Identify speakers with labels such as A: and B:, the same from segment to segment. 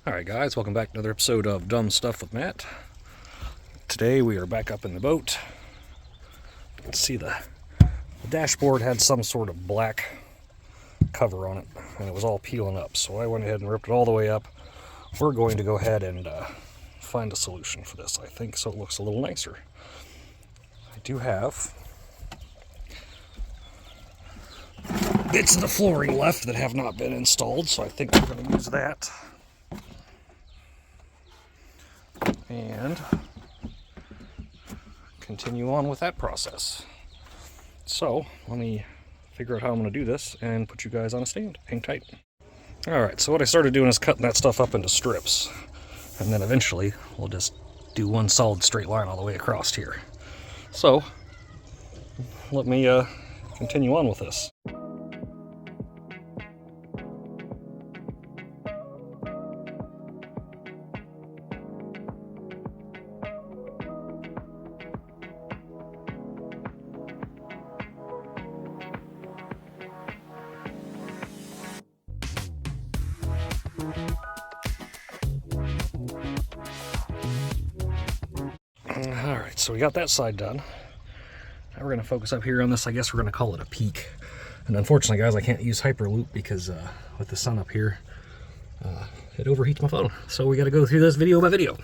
A: Alright guys, welcome back to another episode of Dumb Stuff with Matt. Today we are back up in the boat. You can see the dashboard had some sort of black cover on it, and it was all peeling up, so I went ahead and ripped it all the way up. We're going to go ahead and find a solution for this, I think, so it looks a little nicer. I do have bits of the flooring left that have not been installed, so I think we're going to use that. And continue on with that process. So let me figure out how I'm going to do this and put you guys on a stand. Hang tight. Alright, so what I started doing is cutting that stuff up into strips, and then eventually we'll just do one solid straight line all the way across here. So let me continue on with this. Alright, so we got that side done. Now we're going to focus up here on this. I guess we're going to call it a peak. And unfortunately, guys, I can't use Hyperloop because with the sun up here, it overheats my phone. So we got to go through this video by video.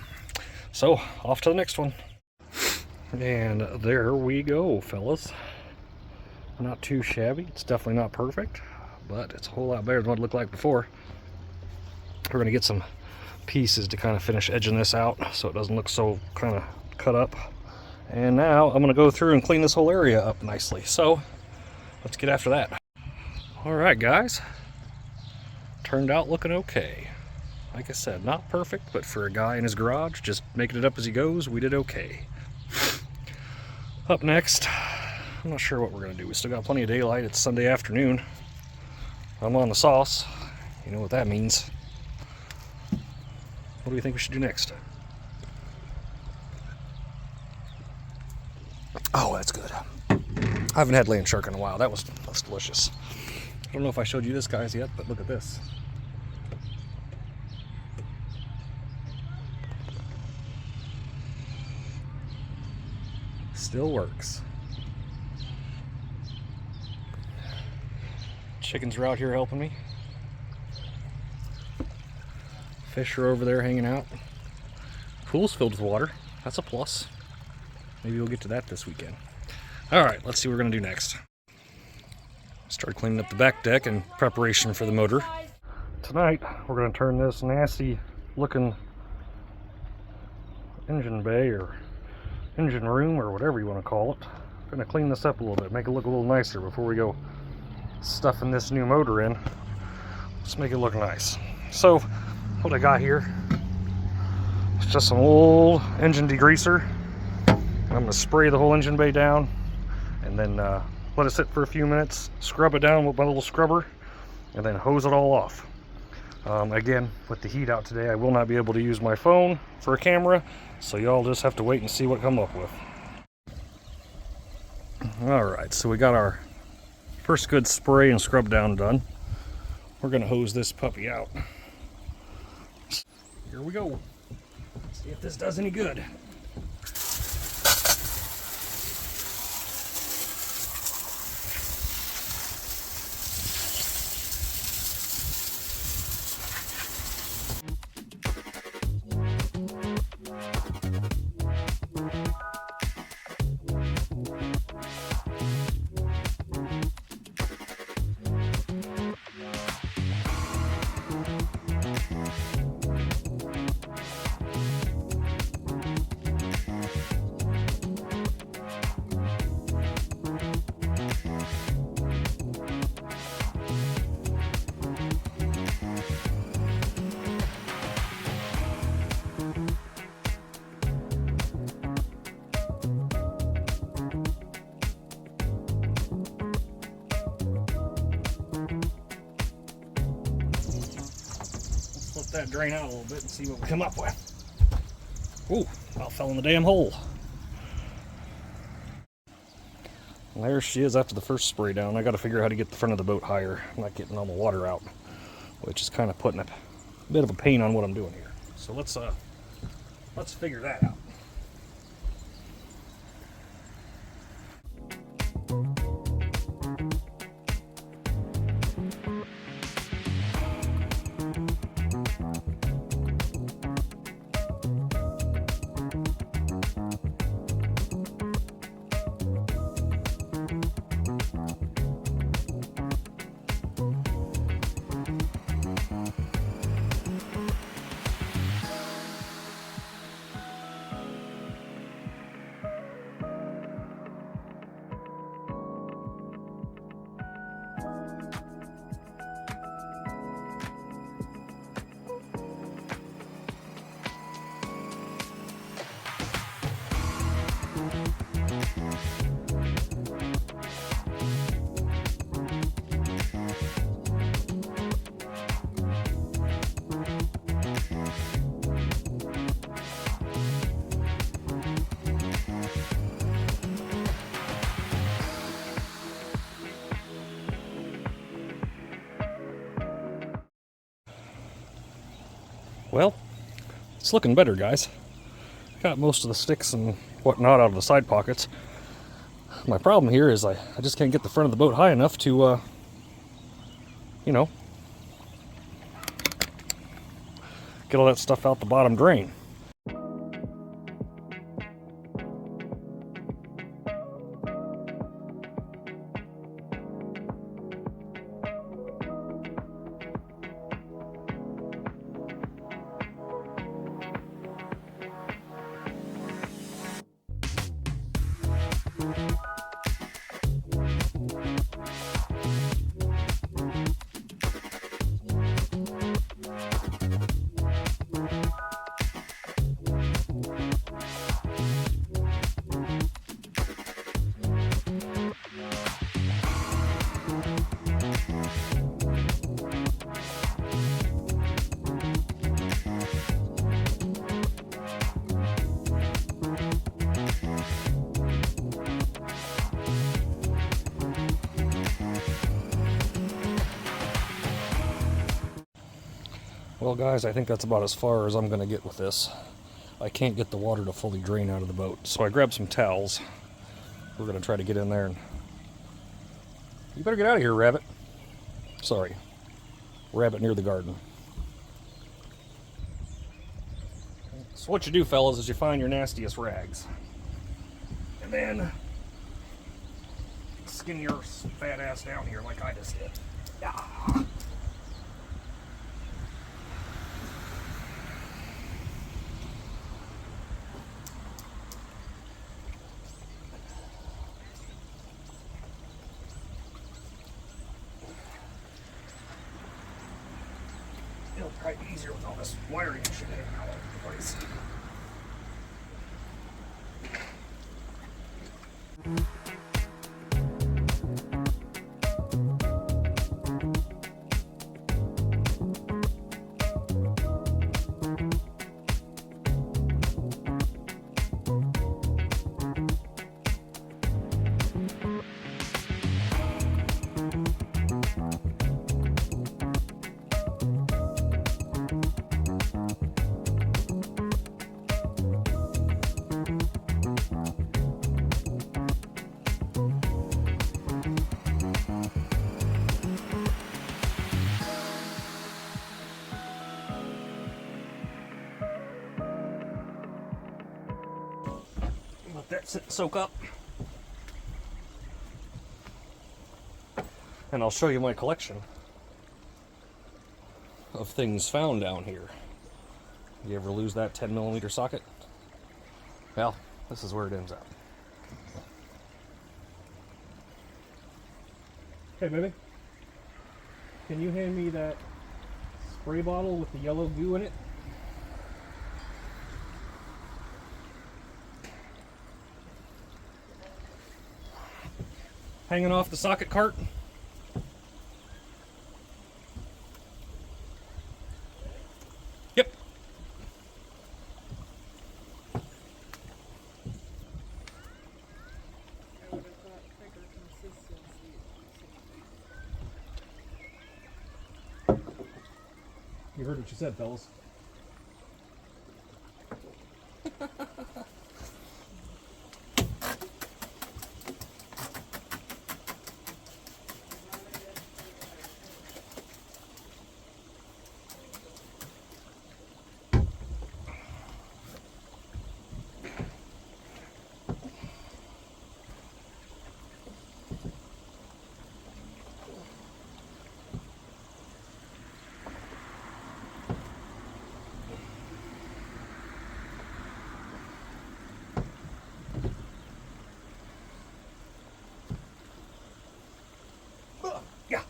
A: So, off to the next one. And there we go, fellas. Not too shabby. It's definitely not perfect, but it's a whole lot better than what it looked like before. We're going to get some pieces to kind of finish edging this out so it doesn't look so kind of cut up. And now I'm going to go through and clean this whole area up nicely. So let's get after that. Alright guys, turned out looking okay. Like I said, not perfect, but for a guy in his garage just making it up as he goes, we did okay. Up next, I'm not sure what we're going to do. We still got plenty of daylight. It's Sunday afternoon. I'm on the sauce. You know what that means. What do you think we should do next? Oh, that's good. I haven't had land shark in a while. That's delicious. I don't know if I showed you this, guys, yet, but look at this. Still works. Chickens are out here helping me. Fish are over there hanging out. Pool's filled with water. That's a plus. Maybe we'll get to that this weekend. Alright, let's see what we're going to do next. Start cleaning up the back deck in preparation for the motor. Tonight, we're going to turn this nasty looking engine bay or engine room or whatever you want to call it. We're going to clean this up a little bit, make it look a little nicer before we go stuffing this new motor in. Let's make it look nice. So, what I got here is just some old engine degreaser. I'm going to spray the whole engine bay down and then let it sit for a few minutes, scrub it down with my little scrubber, and then hose it all off. Again, with the heat out today, I will not be able to use my phone for a camera, so y'all just have to wait and see what I come up with. Alright, so we got our first good spray and scrub down done. We're going to hose this puppy out. Here we go. See if this does any good. That drain out a little bit and see what we come up with. Ooh, about fell in the damn hole. And there she is after the first spray down. I got to figure out how to get the front of the boat higher. I'm not getting all the water out, which is kind of putting it a bit of a pain on what I'm doing here. So let's figure that out. Well, it's looking better, guys. Got most of the sticks and whatnot out of the side pockets. My problem here is I just can't get the front of the boat high enough to, you know, get all that stuff out the bottom drain. Well guys, I think that's about as far as I'm going to get with this. I can't get the water to fully drain out of the boat, so I grabbed some towels. We're going to try to get in there and... You better get out of here, rabbit. Sorry. Rabbit near the garden. So what you do, fellas, is you find your nastiest rags. And then skin your fat ass down here like I just did. Yeah. It'll probably be easier with all this wiring and shit hanging all over the place. Let that sit, soak up. And I'll show you my collection of things found down here. You ever lose that 10mm socket? Well, this is where it ends up. Hey, baby. Can you hand me that spray bottle with the yellow goo in it? Hanging off the socket cart. Yep. You heard what you said, fellas. Yeah.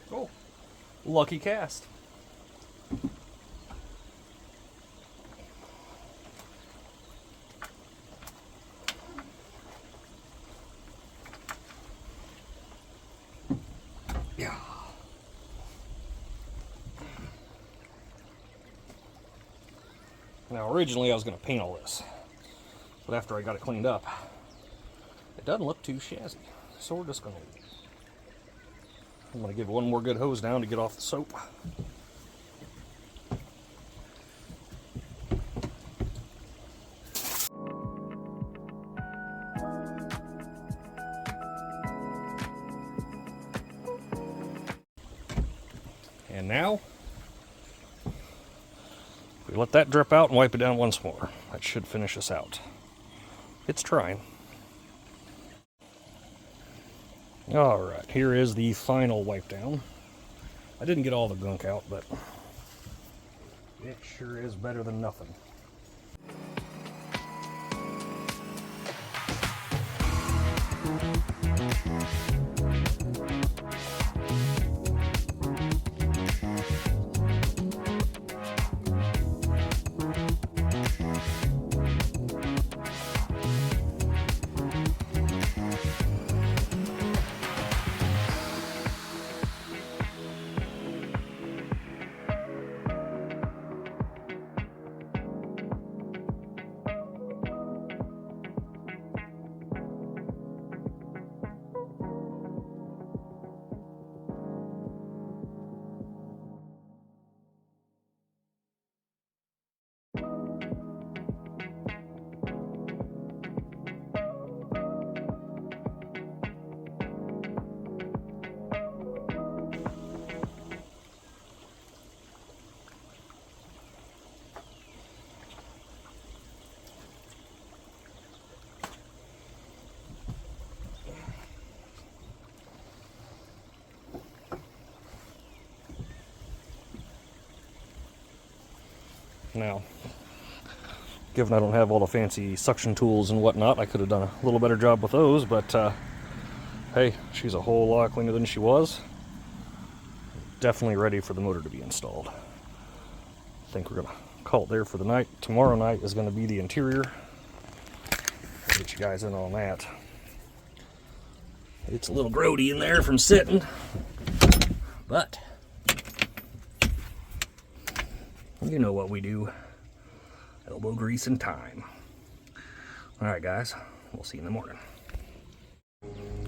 A: Oh, lucky cast. Yeah. Now, originally I was going to paint all this, but after I got it cleaned up, it doesn't look too shazzy. So we're just going to, I'm going to give one more good hose down to get off the soap. And now, we let that drip out and wipe it down once more. That should finish us out. It's trying. Alright, here is the final wipe down. I didn't get all the gunk out, but it sure is better than nothing. Now, given I don't have all the fancy suction tools and whatnot, I could have done a little better job with those, but hey, she's a whole lot cleaner than she was. Definitely ready for the motor to be installed. I think we're going to call it there for the night. Tomorrow night is going to be the interior. I'll get you guys in on that. It's a little grody in there from sitting, but you know what we do. Elbow grease and time. Alright guys, we'll see you in the morning.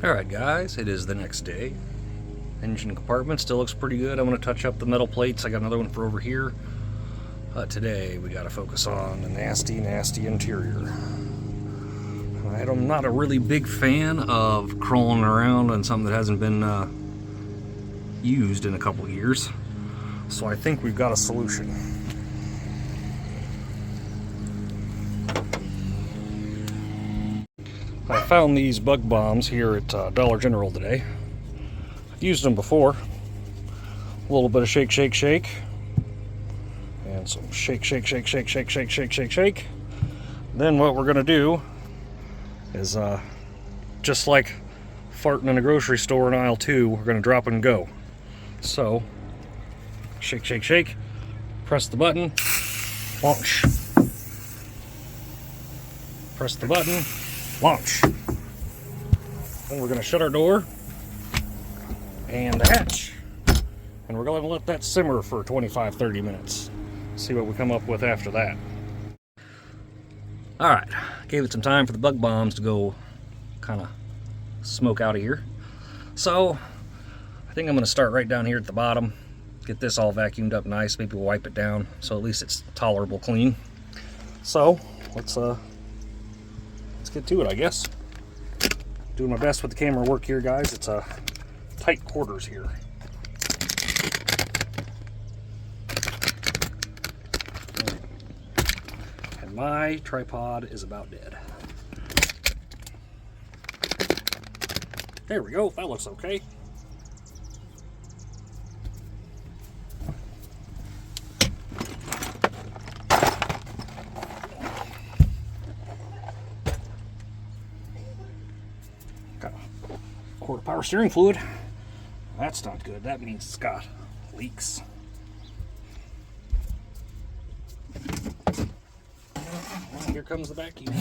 A: Alright guys, it is the next day. Engine compartment still looks pretty good. I'm going to touch up the metal plates. I got another one for over here. Today we got to focus on the nasty interior. I'm not a really big fan of crawling around on something that hasn't been used in a couple years. So I think we've got a solution. I found these bug bombs here at Dollar General today. I've used them before. A little bit of shake, shake, shake. And some shake, shake, shake, shake, shake, shake, shake, shake, shake. Then what we're going to do is, just like farting in a grocery store in aisle 2, we're going to drop and go. So, shake, shake, shake. Press the button. Launch. Press the button. Launch. Then we're going to shut our door and the hatch. And we're going to let that simmer for 25-30 minutes. See what we come up with after that. All right, gave it some time for the bug bombs to go kind of smoke out of here. So I think I'm going to start right down here at the bottom, get this all vacuumed up nice, maybe wipe it down so at least it's tolerable clean. So let's get to it, I guess. Doing my best with the camera work here, guys. It's tight quarters here. And my tripod is about dead. There we go, that looks okay. Got a quart of power steering fluid. That's not good, that means it's got leaks. And here comes the vacuum.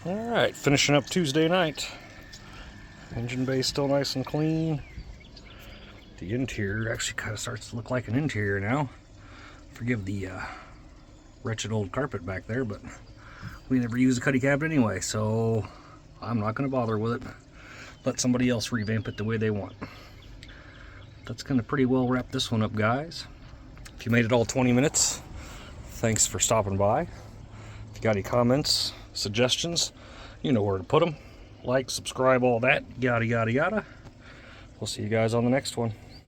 A: Alright, finishing up Tuesday night. Engine bay still nice and clean. The interior actually kind of starts to look like an interior now. Forgive the wretched old carpet back there, but we never use a cuddy cabinet anyway, so I'm not going to bother with it. Let somebody else revamp it the way they want. That's going to pretty well wrap this one up, guys. If you made it all 20 minutes, thanks for stopping by. If you got any comments, suggestions, you know where to put them. Like, subscribe, all that, yada yada yada. We'll see you guys on the next one.